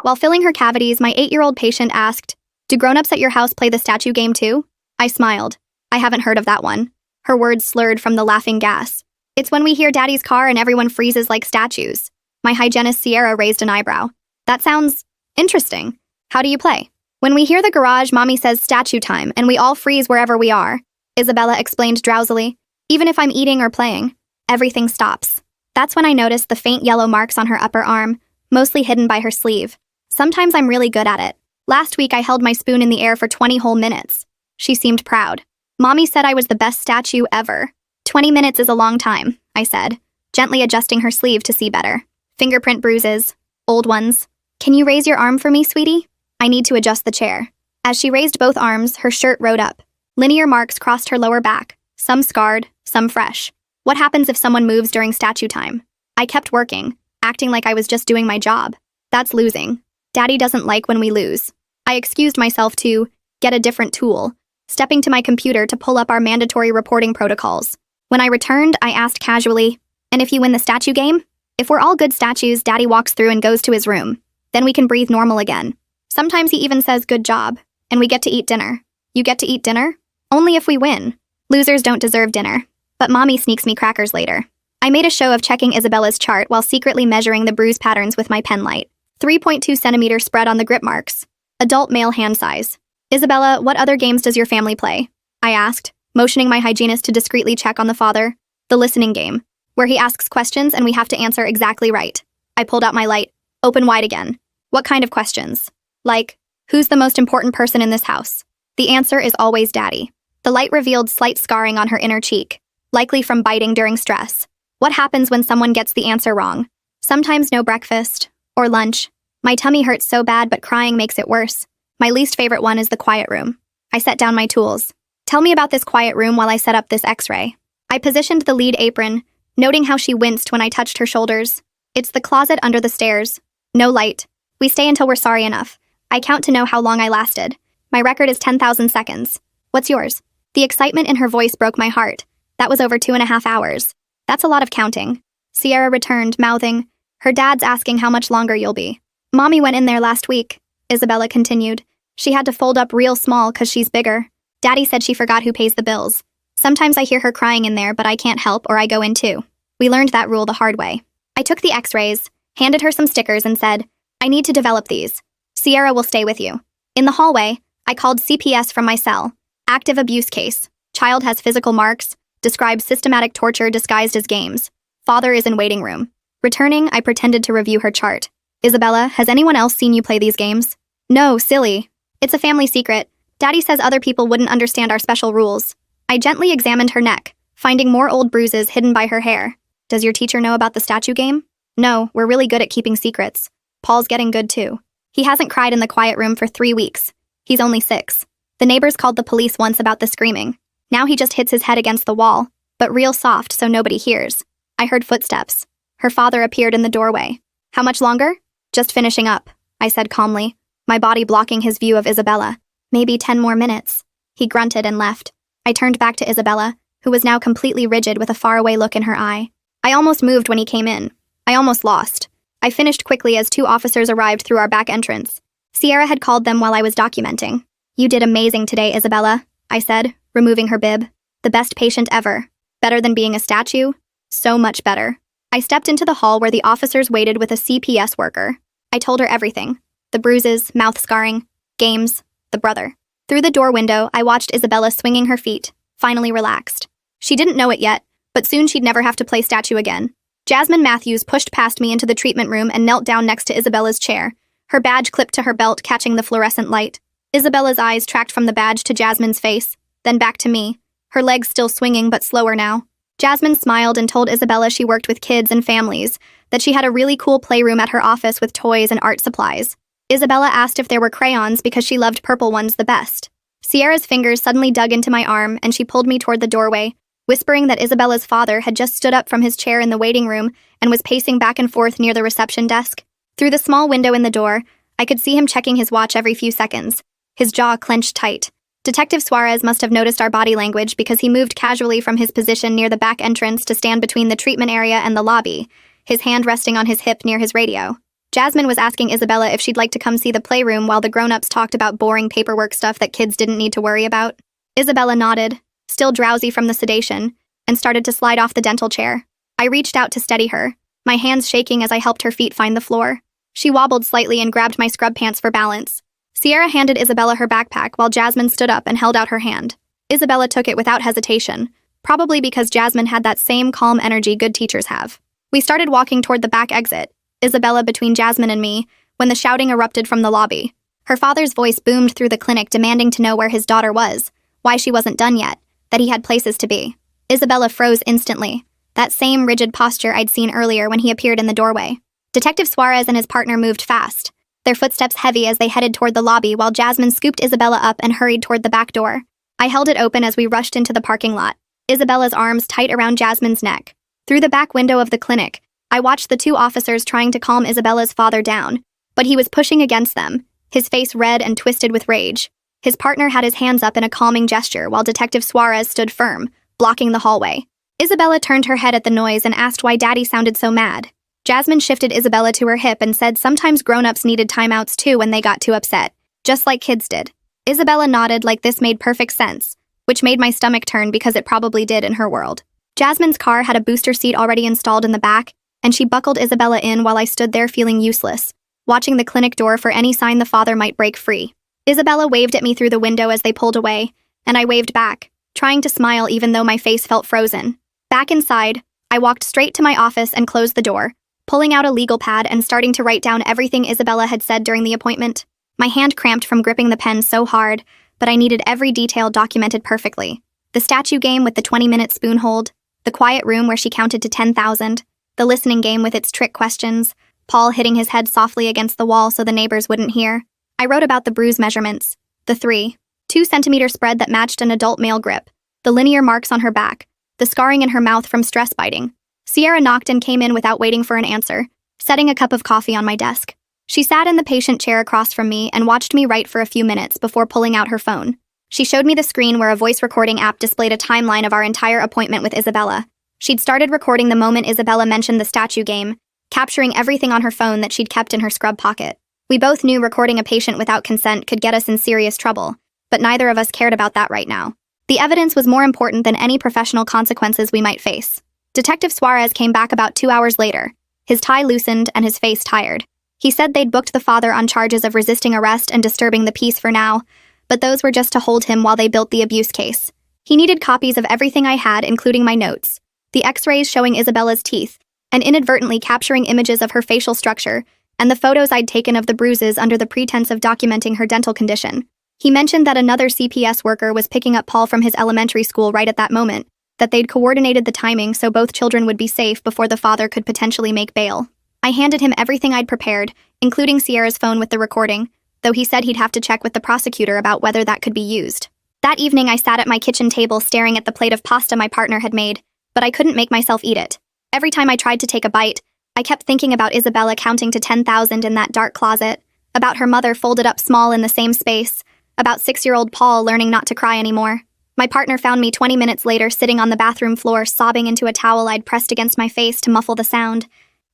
While filling her cavities, my 8-year-old patient asked, "Do grown-ups at your house play the statue game too?" I smiled. I haven't heard of that one. Her words slurred from the laughing gas. It's when we hear Daddy's car and everyone freezes like statues. My hygienist Sierra raised an eyebrow. That sounds interesting. How do you play? When we hear the garage, Mommy says statue time, and we all freeze wherever we are. Isabella explained drowsily. Even if I'm eating or playing, everything stops. That's when I noticed the faint yellow marks on her upper arm, mostly hidden by her sleeve. Sometimes I'm really good at it. Last week I held my spoon in the air for 20 whole minutes. She seemed proud. Mommy said I was the best statue ever. 20 minutes is a long time, I said, gently adjusting her sleeve to see better. Fingerprint bruises. Old ones. Can you raise your arm for me, sweetie? I need to adjust the chair. As she raised both arms, her shirt rode up. Linear marks crossed her lower back, some scarred, some fresh. What happens if someone moves during statue time? I kept working, acting like I was just doing my job. That's losing. Daddy doesn't like when we lose. I excused myself to get a different tool, stepping to my computer to pull up our mandatory reporting protocols. When I returned, I asked casually, "And if you win the statue game?" If we're all good statues, Daddy walks through and goes to his room. Then we can breathe normal again. Sometimes he even says good job, and we get to eat dinner. You get to eat dinner? Only if we win. Losers don't deserve dinner. But Mommy sneaks me crackers later. I made a show of checking Isabella's chart while secretly measuring the bruise patterns with my pen light. 3.2 centimeter spread on the grip marks. Adult male hand size. Isabella, what other games does your family play? I asked, motioning my hygienist to discreetly check on the father. The listening game, where he asks questions and we have to answer exactly right. I pulled out my light. Open wide again. What kind of questions? Like, who's the most important person in this house? The answer is always Daddy. The light revealed slight scarring on her inner cheek, likely from biting during stress. What happens when someone gets the answer wrong? Sometimes no breakfast, or lunch. My tummy hurts so bad, but crying makes it worse. My least favorite one is the quiet room. I set down my tools. Tell me about this quiet room while I set up this x-ray. I positioned the lead apron, noting how she winced when I touched her shoulders. It's the closet under the stairs. No light. We stay until we're sorry enough. I count to know how long I lasted. My record is 10,000 seconds. What's yours? The excitement in her voice broke my heart. That was over 2.5 hours. That's a lot of counting. Sierra returned, mouthing, "Her dad's asking how much longer you'll be." Mommy went in there last week, Isabella continued. She had to fold up real small 'cause she's bigger. Daddy said she forgot who pays the bills. Sometimes I hear her crying in there, but I can't help or I go in too. We learned that rule the hard way. I took the x-rays, handed her some stickers and said, "I need to develop these. Sierra will stay with you." In the hallway, I called CPS from my cell. Active abuse case. Child has physical marks. Describes systematic torture disguised as games. Father is in waiting room. Returning, I pretended to review her chart. "Isabella, has anyone else seen you play these games?" "No, silly. It's a family secret. Daddy says other people wouldn't understand our special rules." I gently examined her neck, finding more old bruises hidden by her hair. "Does your teacher know about the statue game?" "No, we're really good at keeping secrets. Paul's getting good too. He hasn't cried in the quiet room for 3 weeks. He's only 6. The neighbors called the police once about the screaming. Now he just hits his head against the wall, but real soft so nobody hears." I heard footsteps. Her father appeared in the doorway. "How much longer?" "Just finishing up," I said calmly, my body blocking his view of Isabella. "Maybe 10 more minutes." He grunted and left. I turned back to Isabella, who was now completely rigid with a faraway look in her eye. I almost moved when he came in. I almost lost. I finished quickly as 2 officers arrived through our back entrance. Sierra had called them while I was documenting. "You did amazing today, Isabella," I said, removing her bib. "The best patient ever. Better than being a statue? So much better." I stepped into the hall where the officers waited with a CPS worker. I told her everything. The bruises, mouth scarring, games, the brother. Through the door window, I watched Isabella swinging her feet, finally relaxed. She didn't know it yet, but soon she'd never have to play statue again. Jasmine Matthews pushed past me into the treatment room and knelt down next to Isabella's chair, her badge clipped to her belt catching the fluorescent light. Isabella's eyes tracked from the badge to Jasmine's face, then back to me, her legs still swinging but slower now. Jasmine smiled and told Isabella she worked with kids and families, that she had a really cool playroom at her office with toys and art supplies. Isabella asked if there were crayons because she loved purple ones the best. Sierra's fingers suddenly dug into my arm and she pulled me toward the doorway, whispering that Isabella's father had just stood up from his chair in the waiting room and was pacing back and forth near the reception desk. Through the small window in the door, I could see him checking his watch every few seconds, his jaw clenched tight. Detective Suarez must have noticed our body language because he moved casually from his position near the back entrance to stand between the treatment area and the lobby, his hand resting on his hip near his radio. Jasmine was asking Isabella if she'd like to come see the playroom while the grown-ups talked about boring paperwork stuff that kids didn't need to worry about. Isabella nodded, still drowsy from the sedation, and started to slide off the dental chair. I reached out to steady her, my hands shaking as I helped her feet find the floor. She wobbled slightly and grabbed my scrub pants for balance. Sierra handed Isabella her backpack while Jasmine stood up and held out her hand. Isabella took it without hesitation, probably because Jasmine had that same calm energy good teachers have. We started walking toward the back exit, Isabella between Jasmine and me, when the shouting erupted from the lobby. Her father's voice boomed through the clinic demanding to know where his daughter was, why she wasn't done yet, that he had places to be. Isabella froze instantly, that same rigid posture I'd seen earlier when he appeared in the doorway. Detective Suarez and his partner moved fast, their footsteps heavy as they headed toward the lobby while Jasmine scooped Isabella up and hurried toward the back door. I held it open as we rushed into the parking lot, Isabella's arms tight around Jasmine's neck. Through the back window of the clinic, I watched the two officers trying to calm Isabella's father down, but he was pushing against them, his face red and twisted with rage. His partner had his hands up in a calming gesture while Detective Suarez stood firm, blocking the hallway. Isabella turned her head at the noise and asked why Daddy sounded so mad. Jasmine shifted Isabella to her hip and said sometimes grown-ups needed timeouts too when they got too upset, just like kids did. Isabella nodded like this made perfect sense, which made my stomach turn because it probably did in her world. Jasmine's car had a booster seat already installed in the back, and she buckled Isabella in while I stood there feeling useless, watching the clinic door for any sign the father might break free. Isabella waved at me through the window as they pulled away, and I waved back, trying to smile even though my face felt frozen. Back inside, I walked straight to my office and closed the door, pulling out a legal pad and starting to write down everything Isabella had said during the appointment. My hand cramped from gripping the pen so hard, but I needed every detail documented perfectly. The statue game with the 20-minute spoon hold, the quiet room where she counted to 10,000, the listening game with its trick questions, Paul hitting his head softly against the wall so the neighbors wouldn't hear. I wrote about the bruise measurements, the 2-centimeter spread that matched an adult male grip, the linear marks on her back, the scarring in her mouth from stress biting. Sierra knocked and came in without waiting for an answer, setting a cup of coffee on my desk. She sat in the patient chair across from me and watched me write for a few minutes before pulling out her phone. She showed me the screen where a voice recording app displayed a timeline of our entire appointment with Isabella. She'd started recording the moment Isabella mentioned the statue game, capturing everything on her phone that she'd kept in her scrub pocket. We both knew recording a patient without consent could get us in serious trouble, but neither of us cared about that right now. The evidence was more important than any professional consequences we might face. Detective Suarez came back about 2 hours later, his tie loosened and his face tired. He said they'd booked the father on charges of resisting arrest and disturbing the peace for now, but those were just to hold him while they built the abuse case. He needed copies of everything I had, including my notes, the x-rays showing Isabella's teeth, and inadvertently capturing images of her facial structure, and the photos I'd taken of the bruises under the pretense of documenting her dental condition. He mentioned that another CPS worker was picking up Paul from his elementary school right at that moment, that they'd coordinated the timing so both children would be safe before the father could potentially make bail. I handed him everything I'd prepared, including Sierra's phone with the recording, though he said he'd have to check with the prosecutor about whether that could be used. That evening I sat at my kitchen table staring at the plate of pasta my partner had made, but I couldn't make myself eat it. Every time I tried to take a bite, I kept thinking about Isabella counting to 10,000 in that dark closet, about her mother folded up small in the same space, about 6-year-old Paul learning not to cry anymore. My partner found me 20 minutes later sitting on the bathroom floor sobbing into a towel I'd pressed against my face to muffle the sound.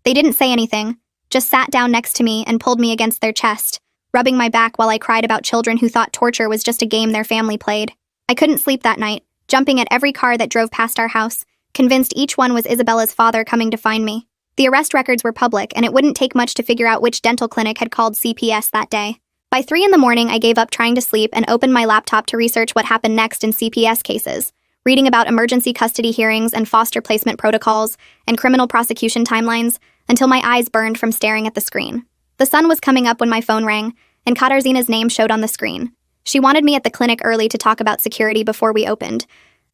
They didn't say anything, just sat down next to me and pulled me against their chest, rubbing my back while I cried about children who thought torture was just a game their family played. I couldn't sleep that night, jumping at every car that drove past our house, convinced each one was Isabella's father coming to find me. The arrest records were public, and it wouldn't take much to figure out which dental clinic had called CPS that day. By 3 in the morning, I gave up trying to sleep and opened my laptop to research what happened next in CPS cases, reading about emergency custody hearings and foster placement protocols and criminal prosecution timelines, until my eyes burned from staring at the screen. The sun was coming up when my phone rang, and Katarzina's name showed on the screen. She wanted me at the clinic early to talk about security before we opened.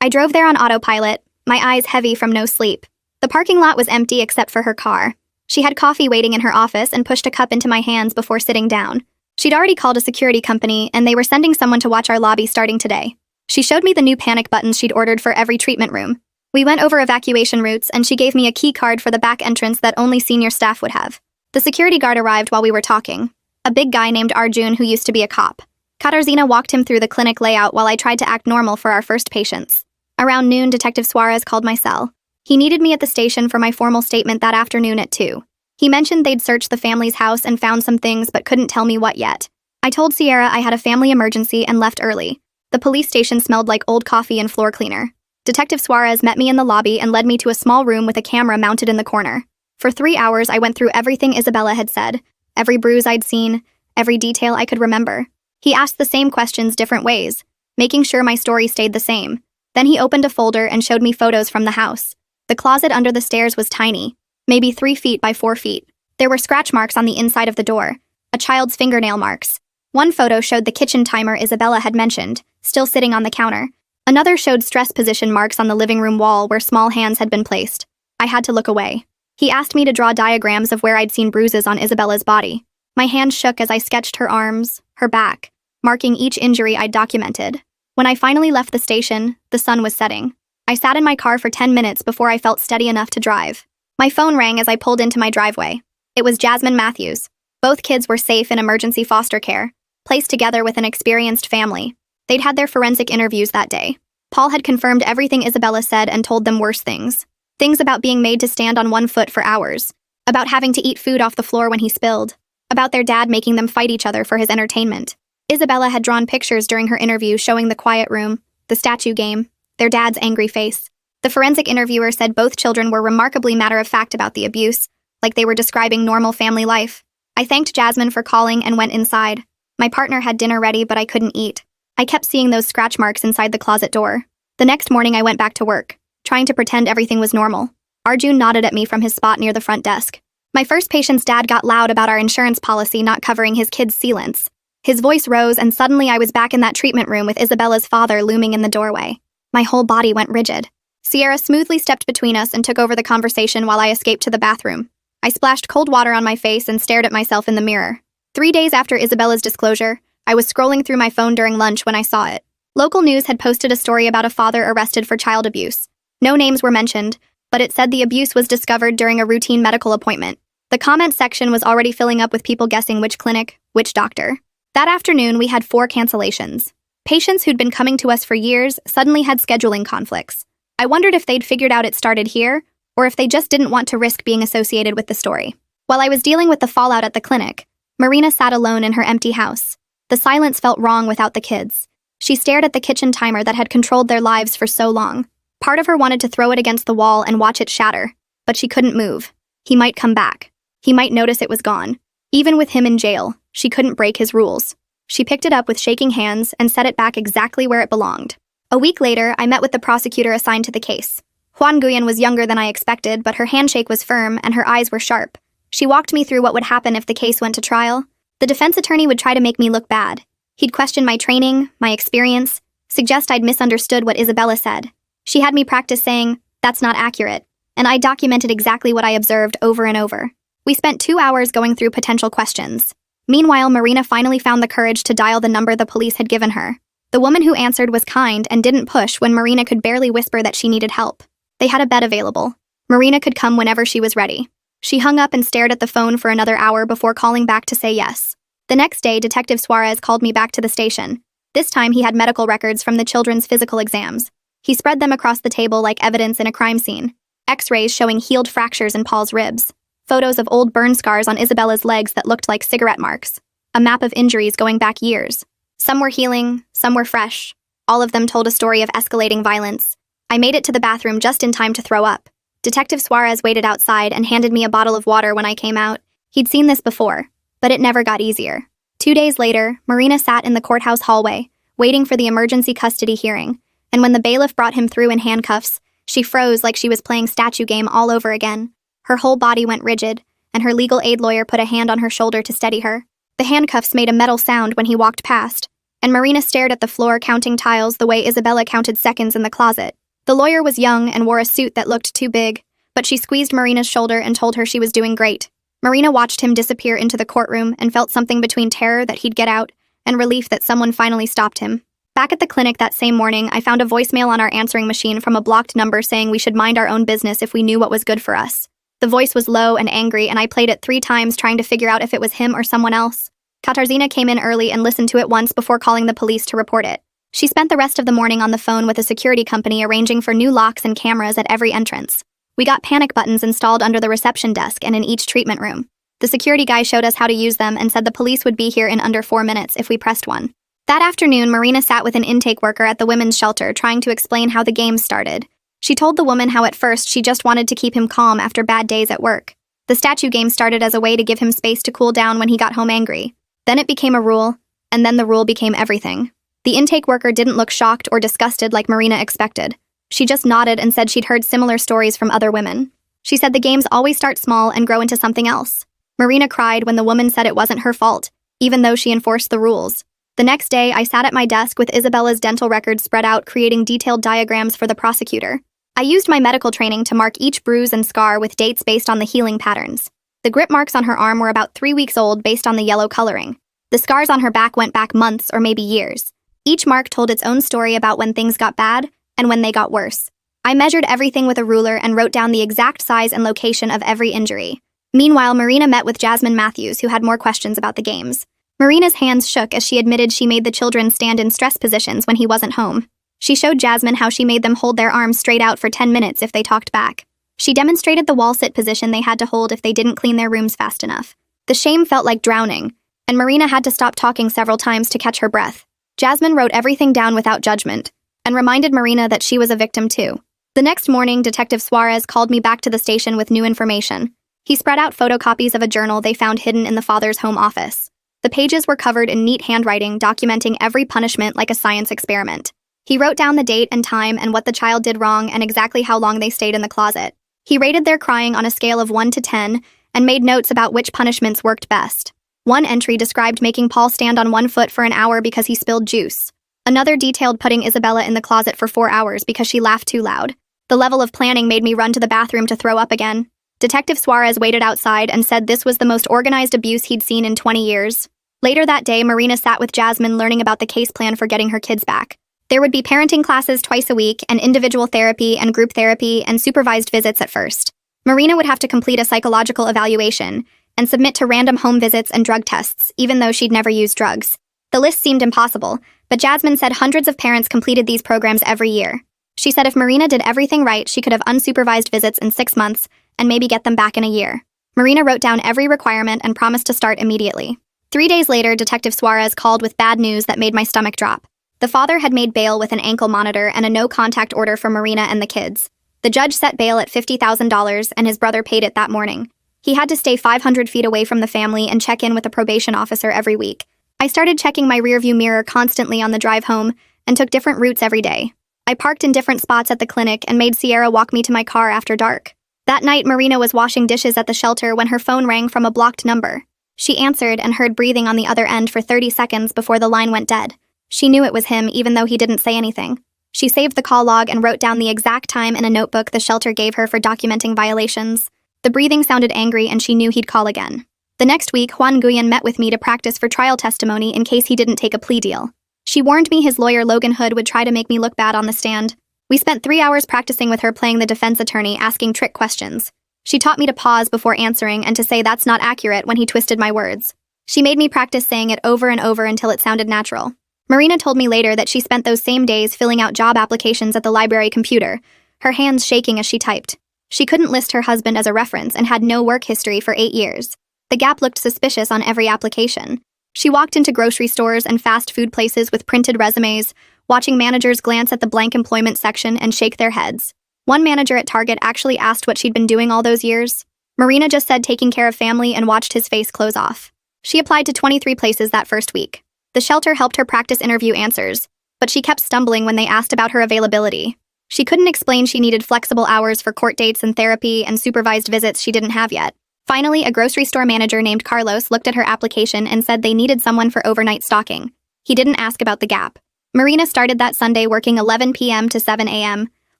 I drove there on autopilot, my eyes heavy from no sleep. The parking lot was empty except for her car. She had coffee waiting in her office and pushed a cup into my hands before sitting down. She'd already called a security company, and they were sending someone to watch our lobby starting today. She showed me the new panic buttons she'd ordered for every treatment room. We went over evacuation routes, and she gave me a key card for the back entrance that only senior staff would have. The security guard arrived while we were talking, a big guy named Arjun who used to be a cop. Katarzina walked him through the clinic layout while I tried to act normal for our first patients. Around noon, Detective Suarez called my cell. He needed me at the station for my formal statement that afternoon at 2. He mentioned they'd searched the family's house and found some things but couldn't tell me what yet. I told Sierra I had a family emergency and left early. The police station smelled like old coffee and floor cleaner. Detective Suarez met me in the lobby and led me to a small room with a camera mounted in the corner. For 3 hours, I went through everything Isabella had said, every bruise I'd seen, every detail I could remember. He asked the same questions different ways, making sure my story stayed the same. Then he opened a folder and showed me photos from the house. The closet under the stairs was tiny, maybe 3 feet by 4 feet. There were scratch marks on the inside of the door, a child's fingernail marks. One photo showed the kitchen timer Isabella had mentioned, still sitting on the counter. Another showed stress position marks on the living room wall where small hands had been placed. I had to look away. He asked me to draw diagrams of where I'd seen bruises on Isabella's body. My hand shook as I sketched her arms, her back, marking each injury I'd documented. When I finally left the station, the sun was setting. I sat in my car for 10 minutes before I felt steady enough to drive. My phone rang as I pulled into my driveway. It was Jasmine Matthews. Both kids were safe in emergency foster care, placed together with an experienced family. They'd had their forensic interviews that day. Paul had confirmed everything Isabella said and told them worse things. Things about being made to stand on one foot for hours. About having to eat food off the floor when he spilled. About their dad making them fight each other for his entertainment. Isabella had drawn pictures during her interview showing the quiet room, the statue game, their dad's angry face. The forensic interviewer said both children were remarkably matter-of-fact about the abuse, like they were describing normal family life. I thanked Jasmine for calling and went inside. My partner had dinner ready, but I couldn't eat. I kept seeing those scratch marks inside the closet door. The next morning I went back to work, trying to pretend everything was normal. Arjun nodded at me from his spot near the front desk. My first patient's dad got loud about our insurance policy not covering his kids' sealants. His voice rose, and suddenly I was back in that treatment room with Isabella's father looming in the doorway. My whole body went rigid. Sierra smoothly stepped between us and took over the conversation while I escaped to the bathroom. I splashed cold water on my face and stared at myself in the mirror. 3 days after Isabella's disclosure, I was scrolling through my phone during lunch when I saw it. Local news had posted a story about a father arrested for child abuse. No names were mentioned, but it said the abuse was discovered during a routine medical appointment. The comment section was already filling up with people guessing which clinic, which doctor. That afternoon, we had 4 cancellations. Patients who'd been coming to us for years suddenly had scheduling conflicts. I wondered if they'd figured out it started here, or if they just didn't want to risk being associated with the story. While I was dealing with the fallout at the clinic, Marina sat alone in her empty house. The silence felt wrong without the kids. She stared at the kitchen timer that had controlled their lives for so long. Part of her wanted to throw it against the wall and watch it shatter, but she couldn't move. He might come back. He might notice it was gone. Even with him in jail, she couldn't break his rules. She picked it up with shaking hands and set it back exactly where it belonged. A week later, I met with the prosecutor assigned to the case. Juan Guyan was younger than I expected, but her handshake was firm and her eyes were sharp. She walked me through what would happen if the case went to trial. The defense attorney would try to make me look bad. He'd question my training, my experience, suggest I'd misunderstood what Isabella said. She had me practice saying, "That's not accurate," and I documented exactly what I observed over and over. We spent 2 hours going through potential questions. Meanwhile, Marina finally found the courage to dial the number the police had given her. The woman who answered was kind and didn't push when Marina could barely whisper that she needed help. They had a bed available. Marina could come whenever she was ready. She hung up and stared at the phone for another hour before calling back to say yes. The next day, Detective Suarez called me back to the station. This time, he had medical records from the children's physical exams. He spread them across the table like evidence in a crime scene. X-rays showing healed fractures in Paul's ribs. Photos of old burn scars on Isabella's legs that looked like cigarette marks. A map of injuries going back years. Some were healing, some were fresh. All of them told a story of escalating violence. I made it to the bathroom just in time to throw up. Detective Suarez waited outside and handed me a bottle of water when I came out. He'd seen this before, but it never got easier. 2 days later, Marina sat in the courthouse hallway, waiting for the emergency custody hearing, and when the bailiff brought him through in handcuffs, she froze like she was playing statue game all over again. Her whole body went rigid, and her legal aid lawyer put a hand on her shoulder to steady her. The handcuffs made a metal sound when he walked past, and Marina stared at the floor counting tiles the way Isabella counted seconds in the closet. The lawyer was young and wore a suit that looked too big, but she squeezed Marina's shoulder and told her she was doing great. Marina watched him disappear into the courtroom and felt something between terror that he'd get out and relief that someone finally stopped him. Back at the clinic that same morning, I found a voicemail on our answering machine from a blocked number saying we should mind our own business if we knew what was good for us. The voice was low and angry, and I played it 3 times trying to figure out if it was him or someone else. Katarzyna came in early and listened to it once before calling the police to report it. She spent the rest of the morning on the phone with a security company arranging for new locks and cameras at every entrance. We got panic buttons installed under the reception desk and in each treatment room. The security guy showed us how to use them and said the police would be here in under 4 minutes if we pressed one. That afternoon, Marina sat with an intake worker at the women's shelter trying to explain how the games started. She told the woman how at first she just wanted to keep him calm after bad days at work. The statue game started as a way to give him space to cool down when he got home angry. Then it became a rule, and then the rule became everything. The intake worker didn't look shocked or disgusted like Marina expected. She just nodded and said she'd heard similar stories from other women. She said the games always start small and grow into something else. Marina cried when the woman said it wasn't her fault, even though she enforced the rules. The next day, I sat at my desk with Isabella's dental records spread out, creating detailed diagrams for the prosecutor. I used my medical training to mark each bruise and scar with dates based on the healing patterns. The grip marks on her arm were about 3 weeks old based on the yellow coloring. The scars on her back went back months or maybe years. Each mark told its own story about when things got bad and when they got worse. I measured everything with a ruler and wrote down the exact size and location of every injury. Meanwhile, Marina met with Jasmine Matthews, who had more questions about the games. Marina's hands shook as she admitted she made the children stand in stress positions when he wasn't home. She showed Jasmine how she made them hold their arms straight out for 10 minutes if they talked back. She demonstrated the wall sit position they had to hold if they didn't clean their rooms fast enough. The shame felt like drowning, and Marina had to stop talking several times to catch her breath. Jasmine wrote everything down without judgment, and reminded Marina that she was a victim too. The next morning, Detective Suarez called me back to the station with new information. He spread out photocopies of a journal they found hidden in the father's home office. The pages were covered in neat handwriting, documenting every punishment like a science experiment. He wrote down the date and time and what the child did wrong and exactly how long they stayed in the closet. He rated their crying on a scale of 1 to 10 and made notes about which punishments worked best. One entry described making Paul stand on 1 foot for an hour because he spilled juice. Another detailed putting Isabella in the closet for 4 hours because she laughed too loud. The level of planning made me run to the bathroom to throw up again. Detective Suarez waited outside and said this was the most organized abuse he'd seen in 20 years. Later that day, Marina sat with Jasmine learning about the case plan for getting her kids back. There would be parenting classes twice a week, and individual therapy and group therapy and supervised visits at first. Marina would have to complete a psychological evaluation and submit to random home visits and drug tests, even though she'd never used drugs. The list seemed impossible, but Jasmine said hundreds of parents completed these programs every year. She said if Marina did everything right, she could have unsupervised visits in 6 months and maybe get them back in a year. Marina wrote down every requirement and promised to start immediately. 3 days later, Detective Suarez called with bad news that made my stomach drop. The father had made bail with an ankle monitor and a no-contact order for Marina and the kids. The judge set bail at $50,000 and his brother paid it that morning. He had to stay 500 feet away from the family and check in with the probation officer every week. I started checking my rearview mirror constantly on the drive home and took different routes every day. I parked in different spots at the clinic and made Sierra walk me to my car after dark. That night, Marina was washing dishes at the shelter when her phone rang from a blocked number. She answered and heard breathing on the other end for 30 seconds before the line went dead. She knew it was him even though he didn't say anything. She saved the call log and wrote down the exact time in a notebook the shelter gave her for documenting violations. The breathing sounded angry and she knew he'd call again. The next week, Juan Guyon met with me to practice for trial testimony in case he didn't take a plea deal. She warned me his lawyer Logan Hood would try to make me look bad on the stand. We spent 3 hours practicing with her playing the defense attorney, asking trick questions. She taught me to pause before answering and to say that's not accurate when he twisted my words. She made me practice saying it over and over until it sounded natural. Marina told me later that she spent those same days filling out job applications at the library computer, her hands shaking as she typed. She couldn't list her husband as a reference and had no work history for 8 years. The gap looked suspicious on every application. She walked into grocery stores and fast food places with printed resumes, watching managers glance at the blank employment section and shake their heads. One manager at Target actually asked what she'd been doing all those years. Marina just said taking care of family and watched his face close off. She applied to 23 places that first week. The shelter helped her practice interview answers, but she kept stumbling when they asked about her availability. She couldn't explain she needed flexible hours for court dates and therapy and supervised visits she didn't have yet. Finally, a grocery store manager named Carlos looked at her application and said they needed someone for overnight stocking. He didn't ask about the gap. Marina started that Sunday working 11 p.m. to 7 a.m.,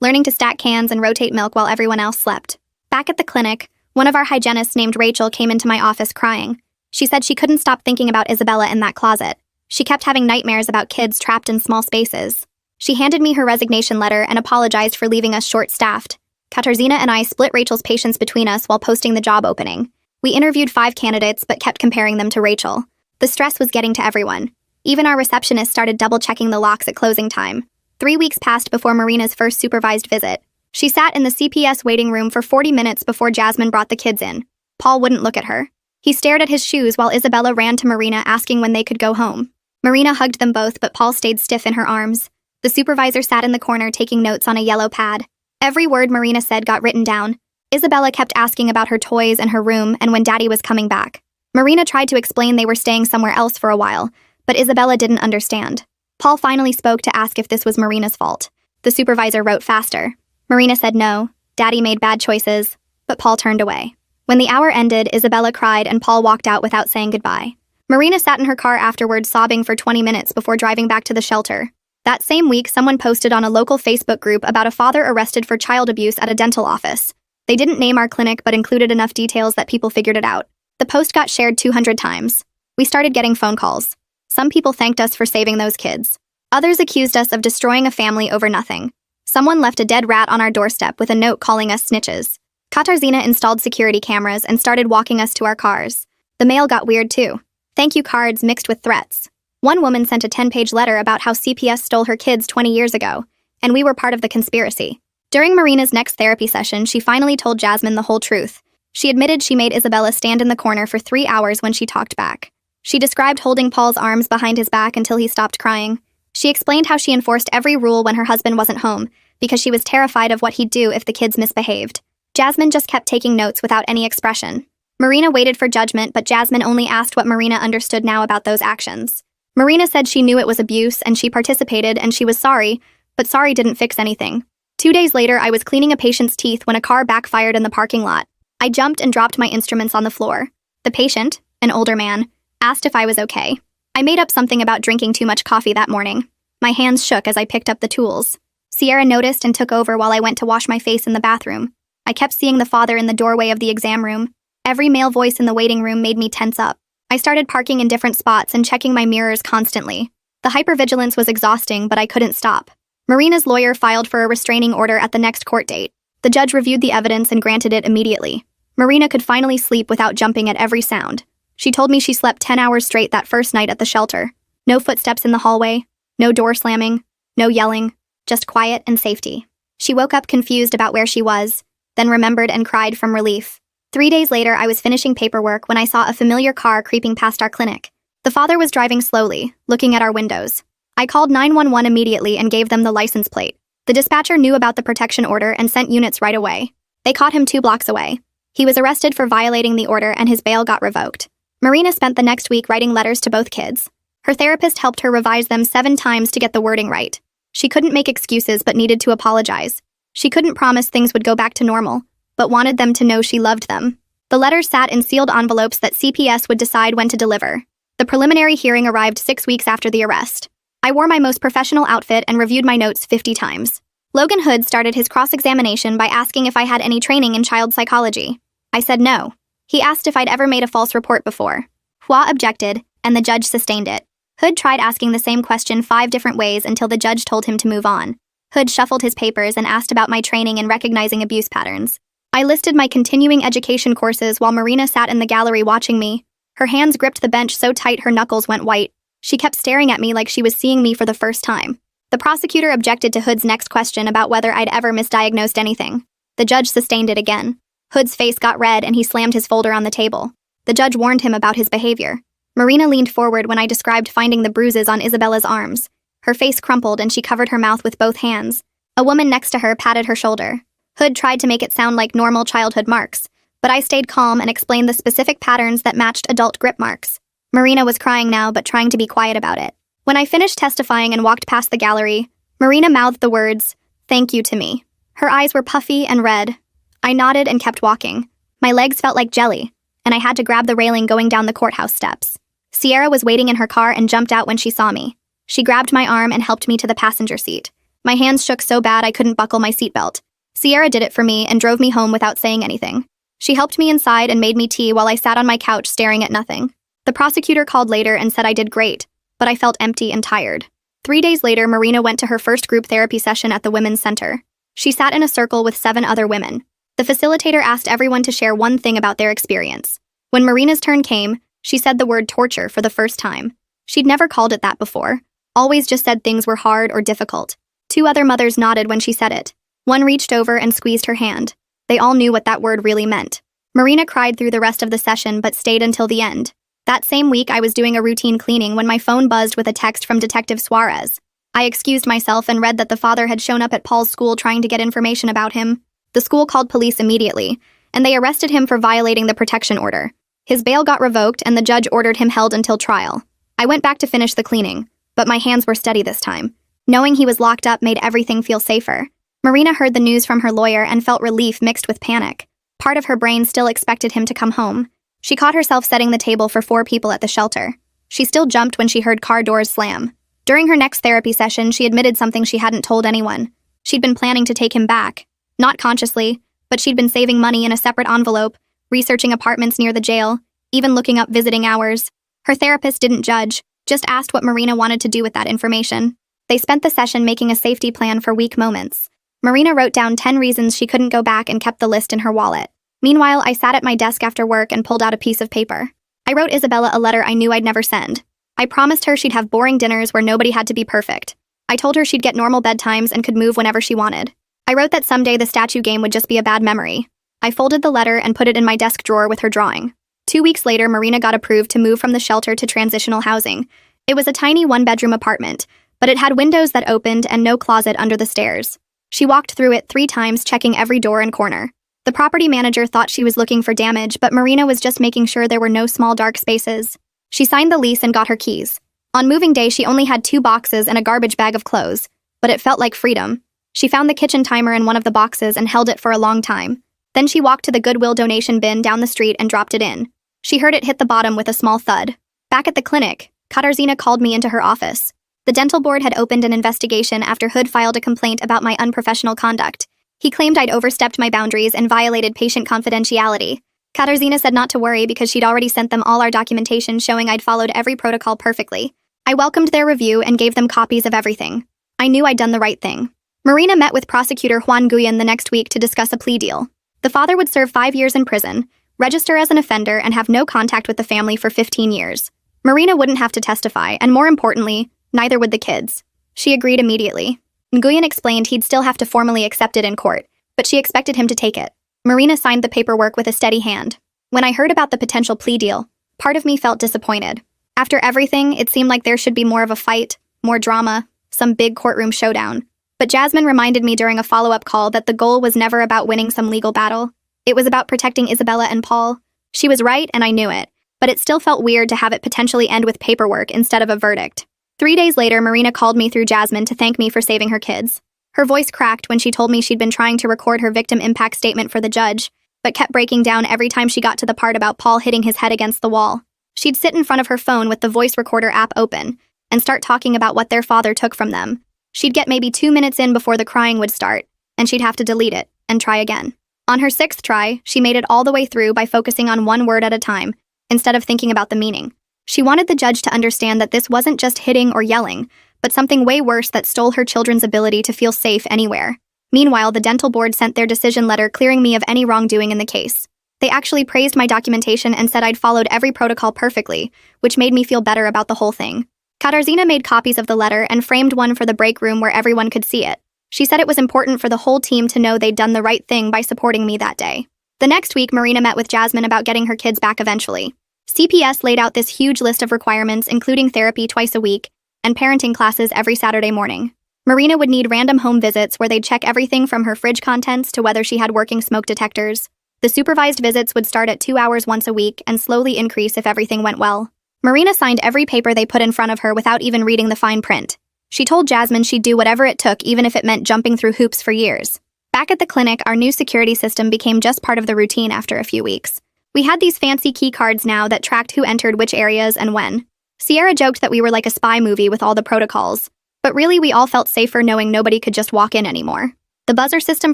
learning to stack cans and rotate milk while everyone else slept. Back at the clinic, one of our hygienists named Rachel came into my office crying. She said she couldn't stop thinking about Isabella in that closet. She kept having nightmares about kids trapped in small spaces. She handed me her resignation letter and apologized for leaving us short-staffed. Katarzyna and I split Rachel's patients between us while posting the job opening. We interviewed 5 candidates but kept comparing them to Rachel. The stress was getting to everyone. Even our receptionist started double-checking the locks at closing time. 3 weeks passed before Marina's first supervised visit. She sat in the CPS waiting room for 40 minutes before Jasmine brought the kids in. Paul wouldn't look at her. He stared at his shoes while Isabella ran to Marina asking when they could go home. Marina hugged them both, but Paul stayed stiff in her arms. The supervisor sat in the corner taking notes on a yellow pad. Every word Marina said got written down. Isabella kept asking about her toys and her room and when Daddy was coming back. Marina tried to explain they were staying somewhere else for a while, but Isabella didn't understand. Paul finally spoke to ask if this was Marina's fault. The supervisor wrote faster. Marina said no, Daddy made bad choices, but Paul turned away. When the hour ended, Isabella cried and Paul walked out without saying goodbye. Marina sat in her car afterwards sobbing for 20 minutes before driving back to the shelter. That same week, someone posted on a local Facebook group about a father arrested for child abuse at a dental office. They didn't name our clinic but included enough details that people figured it out. The post got shared 200 times. We started getting phone calls. Some people thanked us for saving those kids. Others accused us of destroying a family over nothing. Someone left a dead rat on our doorstep with a note calling us snitches. Katarzyna installed security cameras and started walking us to our cars. The mail got weird too. Thank you cards mixed with threats. One woman sent a 10-page letter about how CPS stole her kids 20 years ago, and we were part of the conspiracy. During Marina's next therapy session, she finally told Jasmine the whole truth. She admitted she made Isabella stand in the corner for 3 hours when she talked back. She described holding Paul's arms behind his back until he stopped crying. She explained how she enforced every rule when her husband wasn't home, because she was terrified of what he'd do if the kids misbehaved. Jasmine just kept taking notes without any expression. Marina waited for judgment, but Jasmine only asked what Marina understood now about those actions. Marina said she knew it was abuse and she participated and she was sorry, but sorry didn't fix anything. 2 days later, I was cleaning a patient's teeth when a car backfired in the parking lot. I jumped and dropped my instruments on the floor. The patient, an older man, asked if I was okay. I made up something about drinking too much coffee that morning. My hands shook as I picked up the tools. Sierra noticed and took over while I went to wash my face in the bathroom. I kept seeing the father in the doorway of the exam room. Every male voice in the waiting room made me tense up. I started parking in different spots and checking my mirrors constantly. The hypervigilance was exhausting, but I couldn't stop. Marina's lawyer filed for a restraining order at the next court date. The judge reviewed the evidence and granted it immediately. Marina could finally sleep without jumping at every sound. She told me she slept 10 hours straight that first night at the shelter. No footsteps in the hallway, no door slamming, no yelling, just quiet and safety. She woke up confused about where she was, then remembered and cried from relief. 3 days later, I was finishing paperwork when I saw a familiar car creeping past our clinic. The father was driving slowly, looking at our windows. I called 911 immediately and gave them the license plate. The dispatcher knew about the protection order and sent units right away. They caught him 2 blocks away. He was arrested for violating the order and his bail got revoked. Marina spent the next week writing letters to both kids. Her therapist helped her revise them 7 times to get the wording right. She couldn't make excuses but needed to apologize. She couldn't promise things would go back to normal, but wanted them to know she loved them. The letters sat in sealed envelopes that CPS would decide when to deliver. The preliminary hearing arrived 6 weeks after the arrest. I wore my most professional outfit and reviewed my notes 50 times. Logan Hood started his cross-examination by asking if I had any training in child psychology. I said no. He asked if I'd ever made a false report before. Hua objected, and the judge sustained it. Hood tried asking the same question 5 different ways until the judge told him to move on. Hood shuffled his papers and asked about my training in recognizing abuse patterns. I listed my continuing education courses while Marina sat in the gallery watching me. Her hands gripped the bench so tight her knuckles went white. She kept staring at me like she was seeing me for the first time. The prosecutor objected to Hood's next question about whether I'd ever misdiagnosed anything. The judge sustained it again. Hood's face got red and he slammed his folder on the table. The judge warned him about his behavior. Marina leaned forward when I described finding the bruises on Isabella's arms. Her face crumpled and she covered her mouth with both hands. A woman next to her patted her shoulder. Hood tried to make it sound like normal childhood marks, but I stayed calm and explained the specific patterns that matched adult grip marks. Marina was crying now but trying to be quiet about it. When I finished testifying and walked past the gallery, Marina mouthed the words, "Thank you" to me. Her eyes were puffy and red. I nodded and kept walking. My legs felt like jelly, and I had to grab the railing going down the courthouse steps. Sierra was waiting in her car and jumped out when she saw me. She grabbed my arm and helped me to the passenger seat. My hands shook so bad I couldn't buckle my seatbelt. Sierra did it for me and drove me home without saying anything. She helped me inside and made me tea while I sat on my couch staring at nothing. The prosecutor called later and said I did great, but I felt empty and tired. 3 days later, Marina went to her first group therapy session at the Women's Center. She sat in a circle with 7 other women. The facilitator asked everyone to share one thing about their experience. When Marina's turn came, she said the word torture for the first time. She'd never called it that before, always just said things were hard or difficult. 2 other mothers nodded when she said it. One reached over and squeezed her hand. They all knew what that word really meant. Marina cried through the rest of the session but stayed until the end. That same week, I was doing a routine cleaning when my phone buzzed with a text from Detective Suarez. I excused myself and read that the father had shown up at Paul's school trying to get information about him. The school called police immediately, and they arrested him for violating the protection order. His bail got revoked and the judge ordered him held until trial. I went back to finish the cleaning, but my hands were steady this time. Knowing he was locked up made everything feel safer. Marina heard the news from her lawyer and felt relief mixed with panic. Part of her brain still expected him to come home. She caught herself setting the table for 4 people at the shelter. She still jumped when she heard car doors slam. During her next therapy session, she admitted something she hadn't told anyone. She'd been planning to take him back. Not consciously, but she'd been saving money in a separate envelope, researching apartments near the jail, even looking up visiting hours. Her therapist didn't judge, just asked what Marina wanted to do with that information. They spent the session making a safety plan for weak moments. Marina wrote down 10 reasons she couldn't go back and kept the list in her wallet. Meanwhile, I sat at my desk after work and pulled out a piece of paper. I wrote Isabella a letter I knew I'd never send. I promised her she'd have boring dinners where nobody had to be perfect. I told her she'd get normal bedtimes and could move whenever she wanted. I wrote that someday the statue game would just be a bad memory. I folded the letter and put it in my desk drawer with her drawing. 2 weeks later, Marina got approved to move from the shelter to transitional housing. It was a tiny 1-bedroom apartment, but it had windows that opened and no closet under the stairs. She walked through it 3 times, checking every door and corner. The property manager thought she was looking for damage, but Marina was just making sure there were no small dark spaces. She signed the lease and got her keys. On moving day, she only had 2 boxes and a garbage bag of clothes, but it felt like freedom. She found the kitchen timer in one of the boxes and held it for a long time. Then she walked to the Goodwill donation bin down the street and dropped it in. She heard it hit the bottom with a small thud. Back at the clinic, Katarzyna called me into her office. The dental board had opened an investigation after Hood filed a complaint about my unprofessional conduct. He claimed I'd overstepped my boundaries and violated patient confidentiality. Katarzyna said not to worry because she'd already sent them all our documentation showing I'd followed every protocol perfectly. I welcomed their review and gave them copies of everything. I knew I'd done the right thing. Marina met with prosecutor Juan Guyon the next week to discuss a plea deal. The father would serve 5 years in prison, register as an offender, and have no contact with the family for 15 years. Marina wouldn't have to testify, and more importantly, neither would the kids. She agreed immediately. Nguyen explained he'd still have to formally accept it in court, but she expected him to take it. Marina signed the paperwork with a steady hand. When I heard about the potential plea deal, part of me felt disappointed. After everything, it seemed like there should be more of a fight, more drama, some big courtroom showdown. But Jasmine reminded me during a follow-up call that the goal was never about winning some legal battle. It was about protecting Isabella and Paul. She was right, and I knew it, but it still felt weird to have it potentially end with paperwork instead of a verdict. 3 days later, Marina called me through Jasmine to thank me for saving her kids. Her voice cracked when she told me she'd been trying to record her victim impact statement for the judge, but kept breaking down every time she got to the part about Paul hitting his head against the wall. She'd sit in front of her phone with the voice recorder app open and start talking about what their father took from them. She'd get maybe 2 minutes in before the crying would start, and she'd have to delete it and try again. On her 6th try, she made it all the way through by focusing on one word at a time, instead of thinking about the meaning. She wanted the judge to understand that this wasn't just hitting or yelling, but something way worse that stole her children's ability to feel safe anywhere. Meanwhile, the dental board sent their decision letter clearing me of any wrongdoing in the case. They actually praised my documentation and said I'd followed every protocol perfectly, which made me feel better about the whole thing. Katarzyna made copies of the letter and framed one for the break room where everyone could see it. She said it was important for the whole team to know they'd done the right thing by supporting me that day. The next week, Marina met with Jasmine about getting her kids back eventually. CPS laid out this huge list of requirements, including therapy twice a week and parenting classes every Saturday morning. Marina would need random home visits where they'd check everything from her fridge contents to whether she had working smoke detectors. The supervised visits would start at 2 hours once a week and slowly increase if everything went well. Marina signed every paper they put in front of her without even reading the fine print. She told Jasmine she'd do whatever it took, even if it meant jumping through hoops for years. Back at the clinic, our new security system became just part of the routine after a few weeks. We had these fancy key cards now that tracked who entered which areas and when. Sierra joked that we were like a spy movie with all the protocols, but really we all felt safer knowing nobody could just walk in anymore. The buzzer system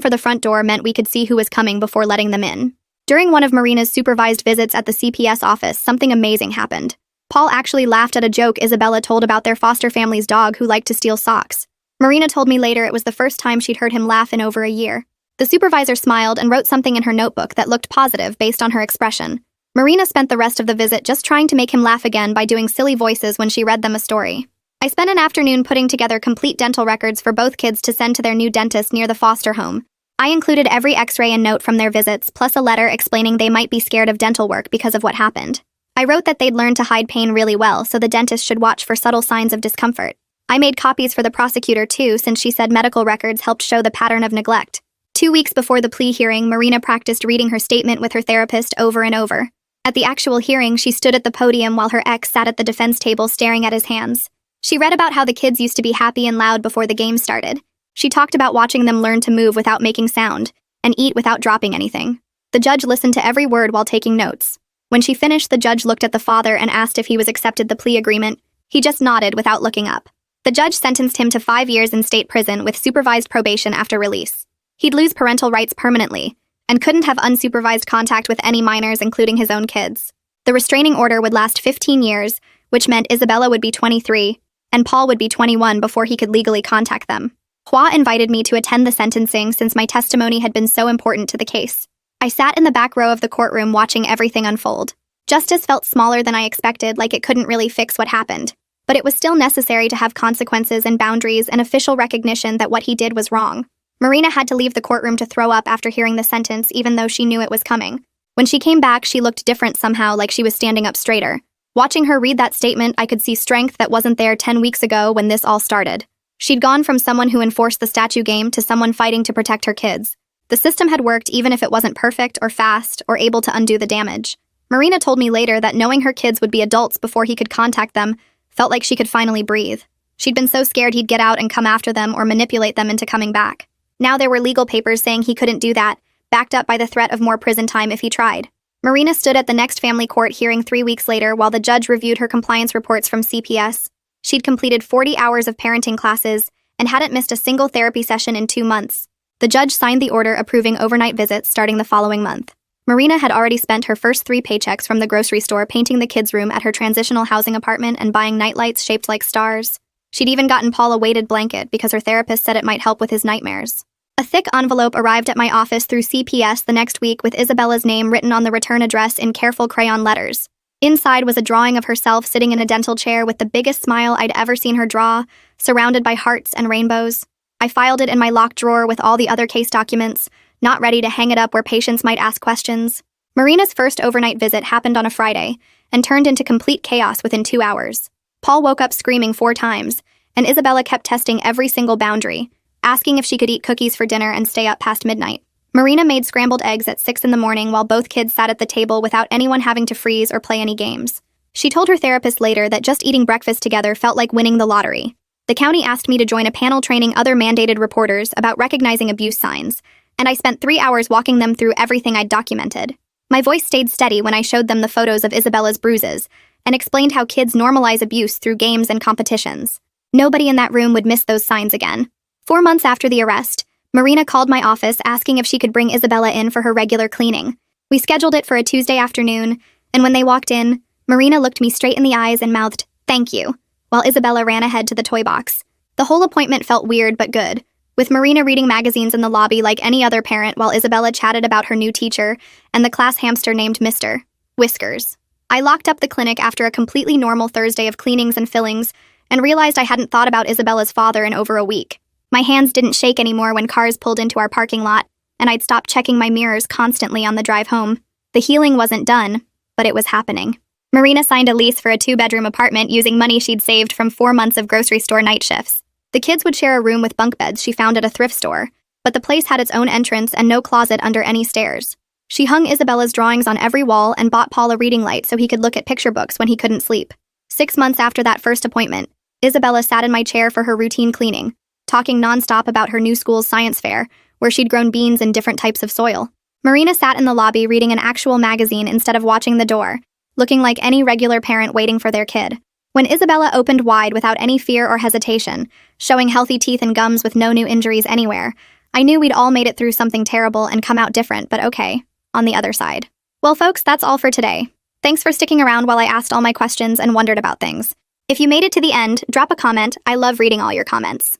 for the front door meant we could see who was coming before letting them in. During one of Marina's supervised visits at the CPS office, something amazing happened. Paul actually laughed at a joke Isabella told about their foster family's dog who liked to steal socks. Marina told me later it was the first time she'd heard him laugh in over a year. The supervisor smiled and wrote something in her notebook that looked positive based on her expression. Marina spent the rest of the visit just trying to make him laugh again by doing silly voices when she read them a story. I spent an afternoon putting together complete dental records for both kids to send to their new dentist near the foster home. I included every x-ray and note from their visits, plus a letter explaining they might be scared of dental work because of what happened. I wrote that they'd learned to hide pain really well, so the dentist should watch for subtle signs of discomfort. I made copies for the prosecutor too, since she said medical records helped show the pattern of neglect. 2 weeks before the plea hearing, Marina practiced reading her statement with her therapist over and over. At the actual hearing, she stood at the podium while her ex sat at the defense table staring at his hands. She read about how the kids used to be happy and loud before the game started. She talked about watching them learn to move without making sound, and eat without dropping anything. The judge listened to every word while taking notes. When she finished, the judge looked at the father and asked if he was accepted the plea agreement. He just nodded without looking up. The judge sentenced him to 5 years in state prison with supervised probation after release. He'd lose parental rights permanently, and couldn't have unsupervised contact with any minors, including his own kids. The restraining order would last 15 years, which meant Isabella would be 23, and Paul would be 21 before he could legally contact them. Hua invited me to attend the sentencing since my testimony had been so important to the case. I sat in the back row of the courtroom watching everything unfold. Justice felt smaller than I expected, like it couldn't really fix what happened. But it was still necessary to have consequences and boundaries and official recognition that what he did was wrong. Marina had to leave the courtroom to throw up after hearing the sentence, even though she knew it was coming. When she came back, she looked different somehow, like she was standing up straighter. Watching her read that statement, I could see strength that wasn't there 10 weeks ago when this all started. She'd gone from someone who enforced the statue game to someone fighting to protect her kids. The system had worked even if it wasn't perfect or fast or able to undo the damage. Marina told me later that knowing her kids would be adults before he could contact them felt like she could finally breathe. She'd been so scared he'd get out and come after them or manipulate them into coming back. Now there were legal papers saying he couldn't do that, backed up by the threat of more prison time if he tried. Marina stood at the next family court hearing 3 weeks later while the judge reviewed her compliance reports from CPS. She'd completed 40 hours of parenting classes and hadn't missed a single therapy session in 2 months. The judge signed the order approving overnight visits starting the following month. Marina had already spent her first 3 paychecks from the grocery store painting the kids' room at her transitional housing apartment and buying nightlights shaped like stars. She'd even gotten Paul a weighted blanket because her therapist said it might help with his nightmares. A thick envelope arrived at my office through CPS the next week with Isabella's name written on the return address in careful crayon letters. Inside was a drawing of herself sitting in a dental chair with the biggest smile I'd ever seen her draw, surrounded by hearts and rainbows. I filed it in my locked drawer with all the other case documents, not ready to hang it up where patients might ask questions. Marina's first overnight visit happened on a Friday and turned into complete chaos within 2 hours. Paul woke up screaming 4 times, and Isabella kept testing every single boundary, asking if she could eat cookies for dinner and stay up past midnight. Marina made scrambled eggs at 6 in the morning while both kids sat at the table without anyone having to freeze or play any games. She told her therapist later that just eating breakfast together felt like winning the lottery. The county asked me to join a panel training other mandated reporters about recognizing abuse signs, and I spent 3 hours walking them through everything I'd documented. My voice stayed steady when I showed them the photos of Isabella's bruises and explained how kids normalize abuse through games and competitions. Nobody in that room would miss those signs again. 4 months after the arrest, Marina called my office asking if she could bring Isabella in for her regular cleaning. We scheduled it for a Tuesday afternoon, and when they walked in, Marina looked me straight in the eyes and mouthed, "Thank you," while Isabella ran ahead to the toy box. The whole appointment felt weird but good, with Marina reading magazines in the lobby like any other parent while Isabella chatted about her new teacher and the class hamster named Mr. Whiskers. I locked up the clinic after a completely normal Thursday of cleanings and fillings and realized I hadn't thought about Isabella's father in over a week. My hands didn't shake anymore when cars pulled into our parking lot, and I'd stopped checking my mirrors constantly on the drive home. The healing wasn't done, but it was happening. Marina signed a lease for a 2-bedroom apartment using money she'd saved from 4 months of grocery store night shifts. The kids would share a room with bunk beds she found at a thrift store, but the place had its own entrance and no closet under any stairs. She hung Isabella's drawings on every wall and bought Paul a reading light so he could look at picture books when he couldn't sleep. 6 months after that first appointment, Isabella sat in my chair for her routine cleaning, talking nonstop about her new school's science fair, where she'd grown beans in different types of soil. Marina sat in the lobby reading an actual magazine instead of watching the door, looking like any regular parent waiting for their kid. When Isabella opened wide without any fear or hesitation, showing healthy teeth and gums with no new injuries anywhere, I knew we'd all made it through something terrible and come out different, but okay, on the other side. Well, folks, that's all for today. Thanks for sticking around while I asked all my questions and wondered about things. If you made it to the end, drop a comment. I love reading all your comments.